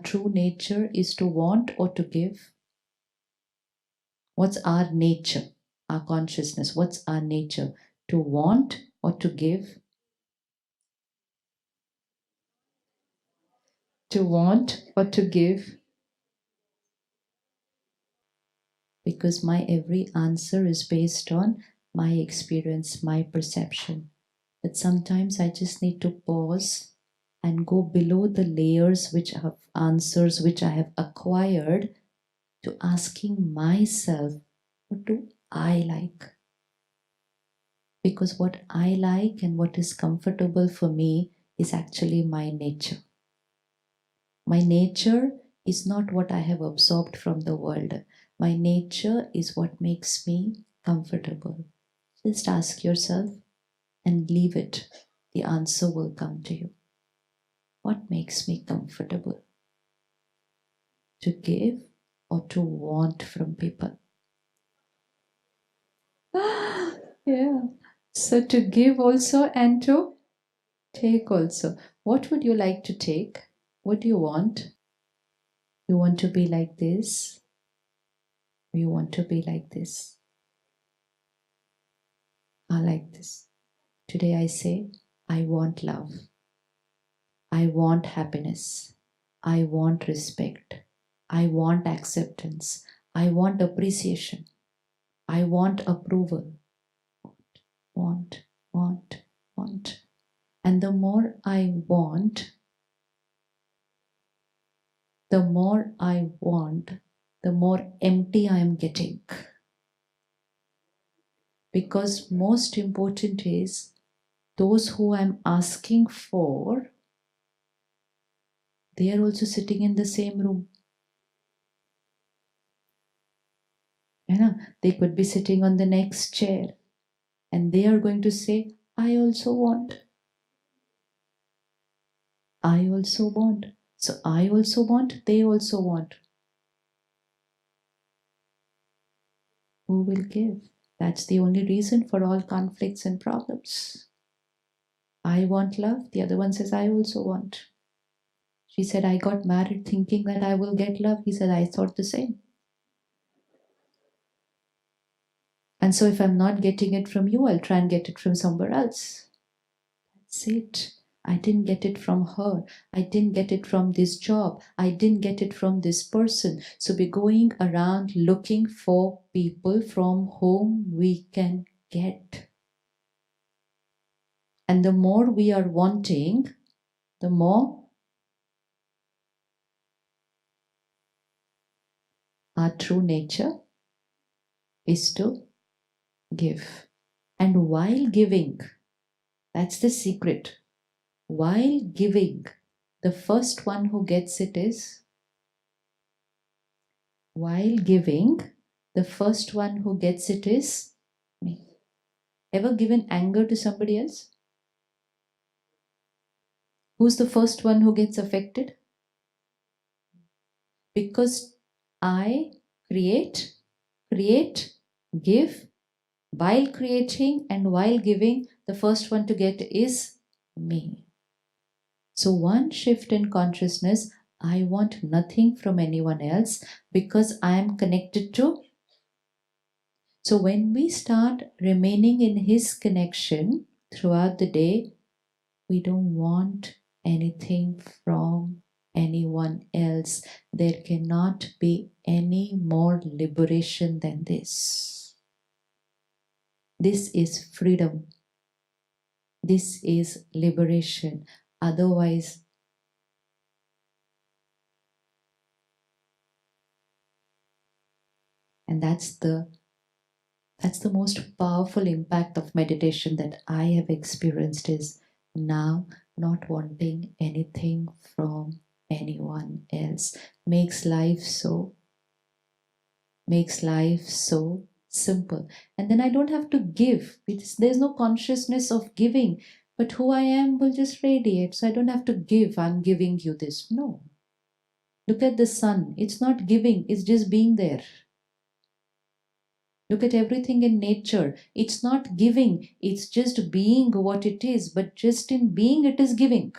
true nature is to want or to give? What's our nature, our consciousness? What's our nature? To want or to give? To want or to give? Because my every answer is based on my experience, my perception. But sometimes I just need to pause and go below the layers which have answers which I have acquired to asking myself, what do I like? Because what I like and what is comfortable for me is actually my nature. My nature is not what I have absorbed from the world. My nature is what makes me comfortable. Just ask yourself and leave it. The answer will come to you. What makes me comfortable? To give or to want from people? Yeah. So to give also and to take also. What would you like to take? What do you want? You want to be like this? Or you want to be like this? I like this. Today I say, I want love. I want happiness. I want respect. I want acceptance. I want appreciation. I want approval. Want, want, want. And the more I want, the more empty I am getting. Because most important is those who I'm asking for, they are also sitting in the same room. You know, they could be sitting on the next chair and they are going to say, I also want. I also want. So I also want, they also want. Who will give? That's the only reason for all conflicts and problems. I want love. The other one says, I also want. She said, I got married thinking that I will get love. He said, I thought the same. And so if I'm not getting it from you, I'll try and get it from somewhere else. That's it. I didn't get it from her. I didn't get it from this job. I didn't get it from this person. So we're going around looking for people from whom we can get. And the more we are wanting, the more our true nature is to give. And while giving, that's the secret. While giving, the first one who gets it is, while giving, the first one who gets it is me. Ever given anger to somebody else? Who's the first one who gets affected? Because I create, give. While creating and while giving, the first one to get is me. So one shift in consciousness, I want nothing from anyone else because I am connected to. So when we start remaining in his connection throughout the day, we don't want anything from anyone else. There cannot be any more liberation than this. This is freedom. This is liberation. Otherwise, and that's the most powerful impact of meditation that I have experienced, is now not wanting anything from anyone else. Makes life so simple. And then I don't have to give, because there's no consciousness of giving, but who I am will just radiate. So I don't have to give, I'm giving you this. No. Look at the sun. It's not giving, it's just being there. Look at everything in nature. It's not giving, it's just being what it is, but just in being it is giving.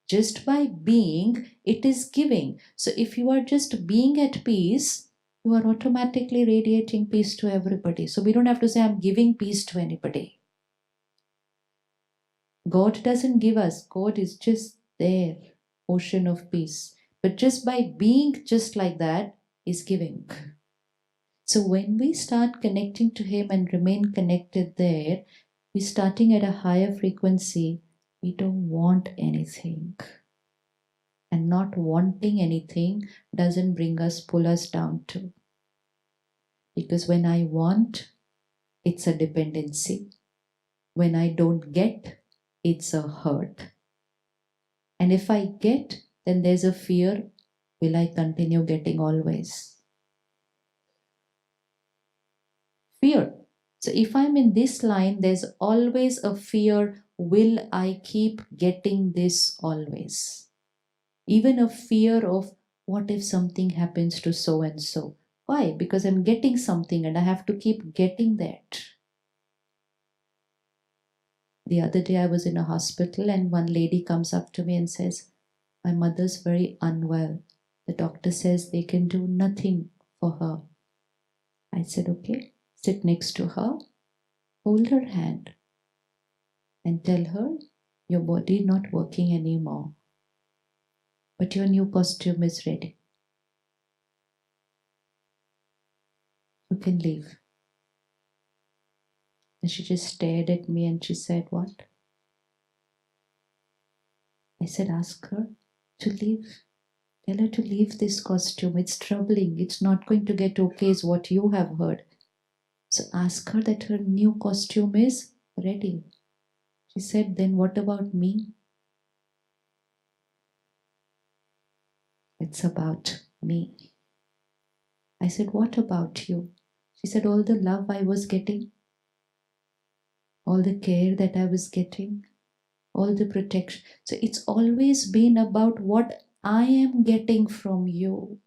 Just by being, it is giving. So if you are just being at peace, you are automatically radiating peace to everybody. So we don't have to say, I'm giving peace to anybody. God doesn't give us, God is just there, ocean of peace. But just by being just like that is giving. So when we start connecting to Him and remain connected there, we're starting at a higher frequency. We don't want anything. And not wanting anything doesn't pull us down too. Because when I want, it's a dependency. When I don't get, it's a hurt. And if I get, then there's a fear. Will I continue getting always? Fear. So if I'm in this line, there's always a fear. Will I keep getting this always? Even a fear of what if something happens to so and so? Why? Because I'm getting something and I have to keep getting that. The other day I was in a hospital and one lady comes up to me and says, my mother's very unwell. The doctor says they can do nothing for her. I said, okay, sit next to her, hold her hand and tell her your body not working anymore, but your new costume is ready. You can leave. And she just stared at me and she said, what? I said, ask her to leave. Tell her to leave this costume. It's troubling. It's not going to get okay, is what you have heard. So ask her that her new costume is ready. She said, then what about me? It's about me. I said, what about you? She said, all the love I was getting, all the care that I was getting, all the protection. So it's always been about what I am getting from you.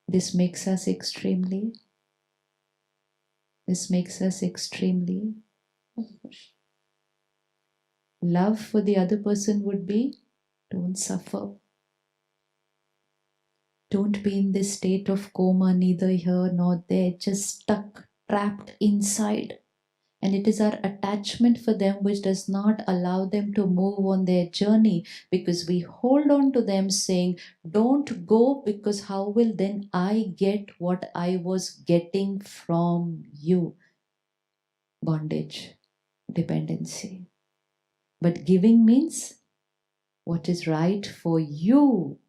This makes us extremely love for the other person would be, don't suffer. Don't be in this state of coma, neither here nor there, just stuck, trapped inside. And it is our attachment for them which does not allow them to move on their journey, because we hold on to them saying, don't go, because how will then I get what I was getting from you? Bondage, dependency. But giving means what is right for you,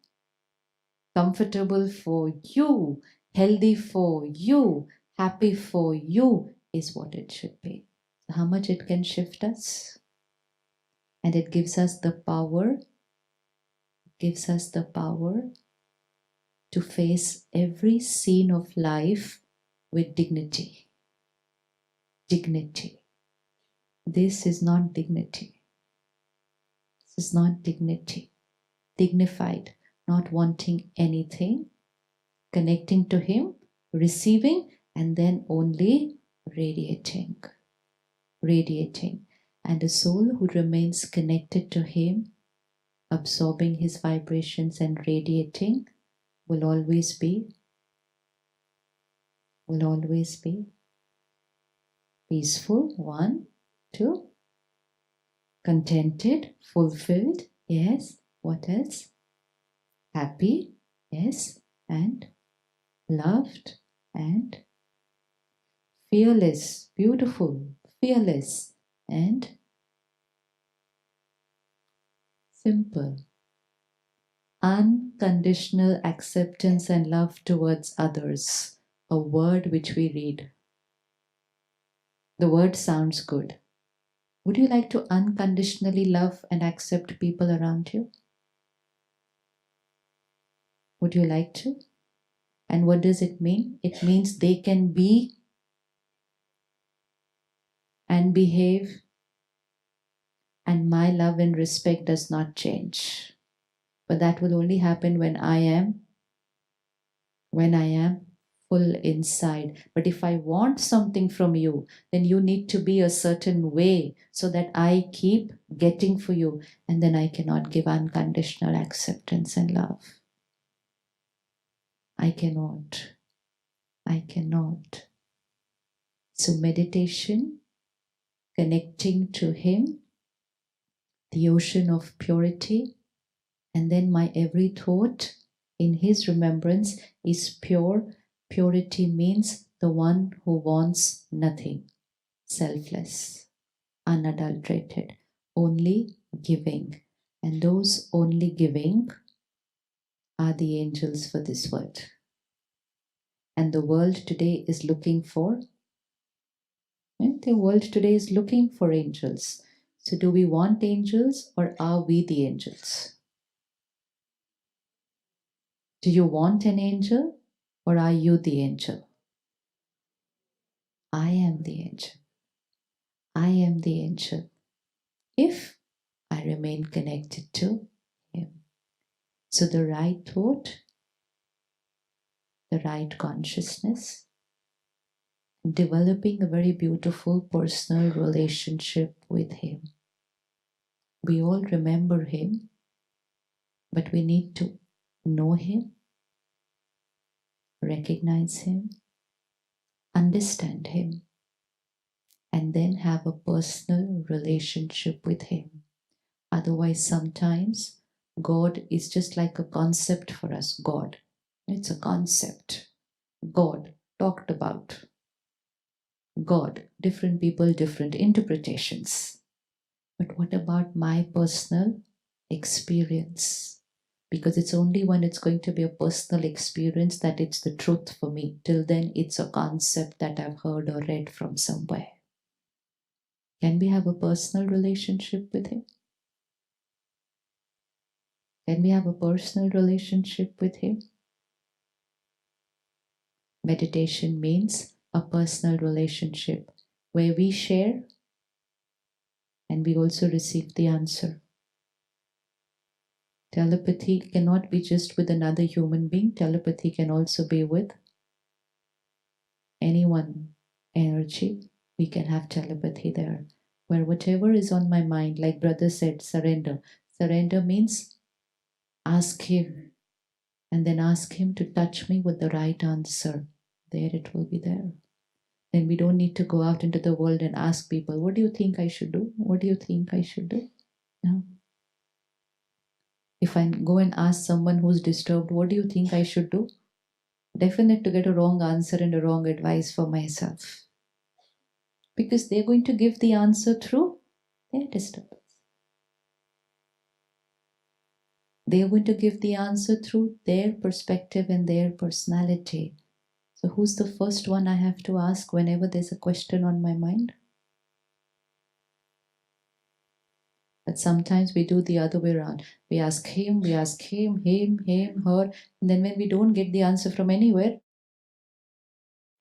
comfortable for you, healthy for you, happy for you is what it should be. How much it can shift us. And it gives us the power, to face every scene of life with dignity. Dignity. This is not dignity. This is not dignity. Dignified, not wanting anything, connecting to Him, receiving, and then only radiating. Radiating. And a soul who remains connected to Him, absorbing His vibrations and radiating, will always be peaceful, 1, 2, contented, fulfilled, yes, what else? Happy, yes, and loved, and fearless, beautiful, fearless, and simple. Unconditional acceptance and love towards others, a word which we read. The word sounds good. Would you like to unconditionally love and accept people around you? Would you like to? And what does it mean? It means they can be and behave, and my love and respect does not change. But that will only happen when I am full inside. But if I want something from you, then you need to be a certain way so that I keep getting for you. And then I cannot give unconditional acceptance and love. I cannot. I cannot. So meditation, connecting to Him, the ocean of purity, and then my every thought in His remembrance is pure. Purity means the one who wants nothing, selfless, unadulterated, only giving. And those only giving are the angels for this world. And the world today is looking for, the world today is looking for angels. So do we want angels or are we the angels? Do you want an angel or are you the angel? I am the angel. I am the angel. If I remain connected to Him. So the right thought, the right consciousness, developing a very beautiful personal relationship with Him. We all remember Him, but we need to know Him, recognize Him, understand Him, and then have a personal relationship with Him. Otherwise, sometimes God is just like a concept for us. God, it's a concept. God talked about. God, different people, different interpretations. But what about my personal experience? Because it's only when it's going to be a personal experience that it's the truth for me. Till then, it's a concept that I've heard or read from somewhere. Can we have a personal relationship with Him? Can we have a personal relationship with Him? Meditation means a personal relationship where we share and we also receive the answer. Telepathy cannot be just with another human being. Telepathy can also be with anyone energy. We can have telepathy there. Where whatever is on my mind, like brother said, surrender. Surrender means ask Him and then ask Him to touch me with the right answer. There it will be there. Then we don't need to go out into the world and ask people, what do you think I should do? What do you think I should do? No. If I go and ask someone who's disturbed, what do you think I should do? Definite to get a wrong answer and a wrong advice for myself. Because they're going to give the answer through their disturbance. They're going to give the answer through their perspective and their personality. So who's the first one I have to ask whenever there's a question on my mind? But sometimes we do the other way around. We ask him, him, her. And then when we don't get the answer from anywhere,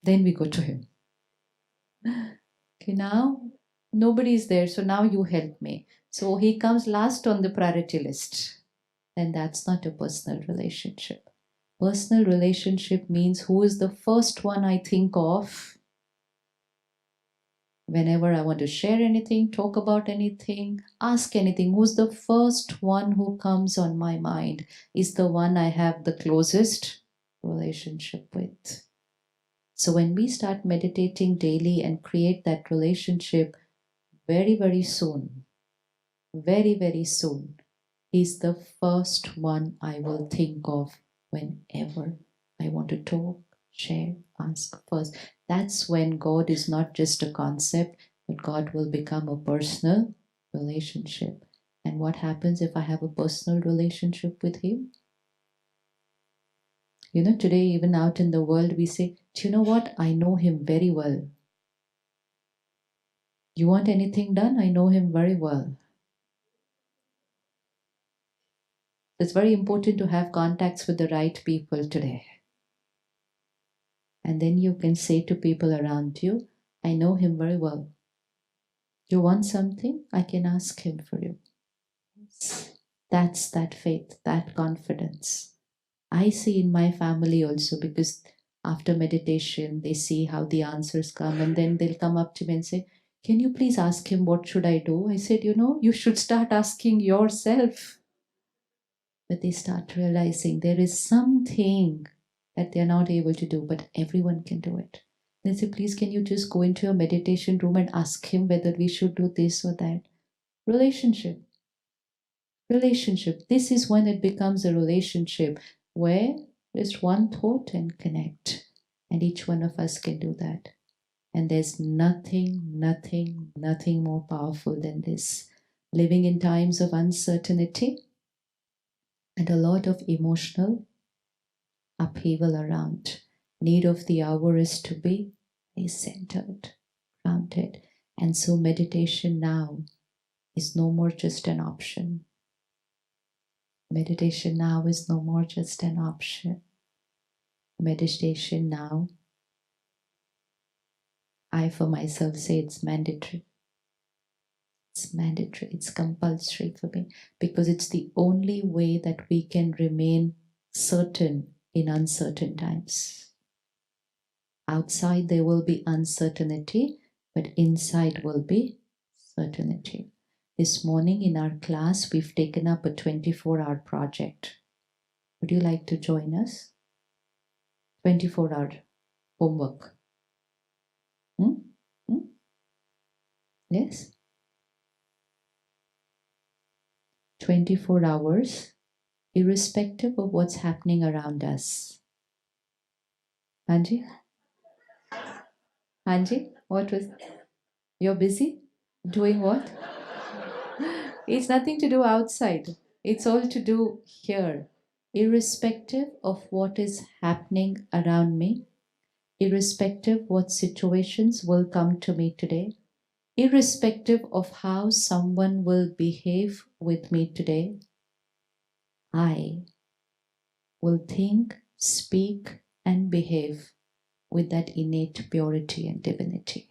then we go to him. Okay, now nobody is there, so now you help me. So he comes last on the priority list. Then that's not a personal relationship. Personal relationship means who is the first one I think of whenever I want to share anything, talk about anything, ask anything. Who's the first one who comes on my mind is the one I have the closest relationship with. So when we start meditating daily and create that relationship, very, very soon, he's the first one I will think of whenever I want to talk, share, ask first. That's when God is not just a concept, but God will become a personal relationship. And what happens if I have a personal relationship with Him? You know, today, even out in the world, we say, do you know what? I know Him very well. You want anything done? I know Him very well. It's very important to have contacts with the right people today. And then you can say to people around you, I know Him very well. You want something? I can ask Him for you. That's that faith, that confidence. I see in my family also, because After meditation, they see how the answers come, and then they'll come up to me and say, "Can you please ask him what should I do?" I said, you should start asking yourself. But they start realizing there is something that they're not able to do, but everyone can do it. They say, "Please, can you just go into your meditation room and ask him whether we should do this or that?" Relationship. Relationship. This is when it becomes a relationship where there's one thought and connect. And each one of us can do that. And there's nothing more powerful than this. Living in times of uncertainty and a lot of emotional upheaval around. Need of the hour is to be centered, grounded. And so meditation now is no more just an option. Meditation now is no more just an option. Meditation now, I for myself say it's mandatory. It's mandatory, it's compulsory for me, because it's the only way that we can remain certain in uncertain times. Outside there will be uncertainty, but inside will be certainty. This morning in our class, we've taken up a 24-hour project. Would you like to join us? 24-hour homework. Yes? 24 hours, irrespective of what's happening around us. Anji? Anji, what was... You're busy? Doing what? It's nothing to do outside. It's all to do here. Irrespective of what is happening around me, irrespective what situations will come to me today, irrespective of how someone will behave with me today, I will think, speak, and behave with that innate purity and divinity.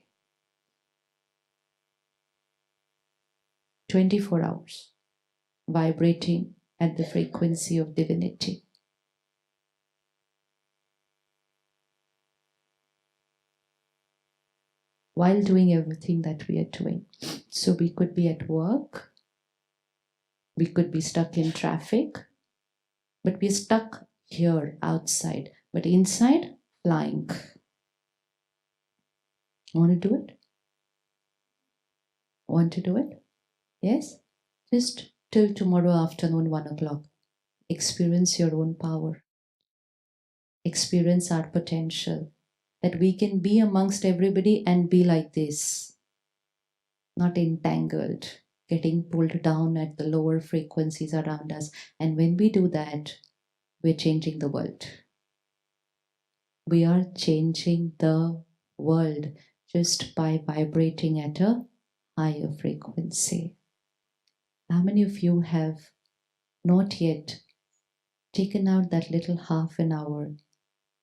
24 hours, vibrating at the frequency of divinity. While doing everything that we are doing. So we could be at work, we could be stuck in traffic, but we're stuck here outside, but inside, flying. Want to do it? Want to do it? Yes? Just till tomorrow afternoon, 1 o'clock. Experience your own power. Experience our potential. That we can be amongst everybody and be like this. Not entangled, getting pulled down at the lower frequencies around us. And when we do that, we're changing the world. We are changing the world just by vibrating at a higher frequency. How many of you have not yet taken out that little half an hour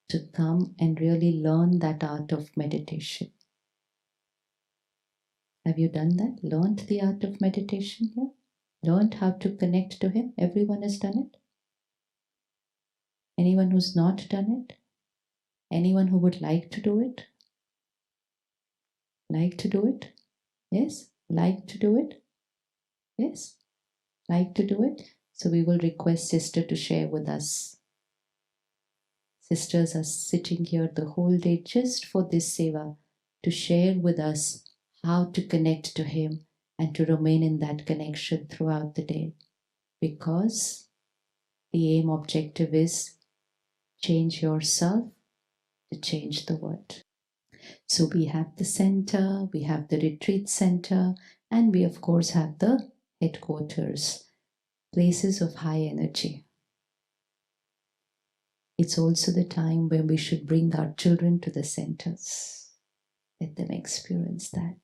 to come and really learn that art of meditation? Have you done that? Learned the art of meditation here? Learned how to connect to Him? Everyone has done it? Anyone who's not done it? Anyone who would like to do it? Like to do it? Yes? Like to do it? Yes? Like to do it? So we will request Sister to share with us. Sisters are sitting here the whole day just for this seva, to share with us how to connect to Him and to remain in that connection throughout the day. Because the aim objective is change yourself to change the world. So we have the center, we have the retreat center, and we of course have the headquarters, places of high energy. It's also the time when we should bring our children to the centers. Let them experience that.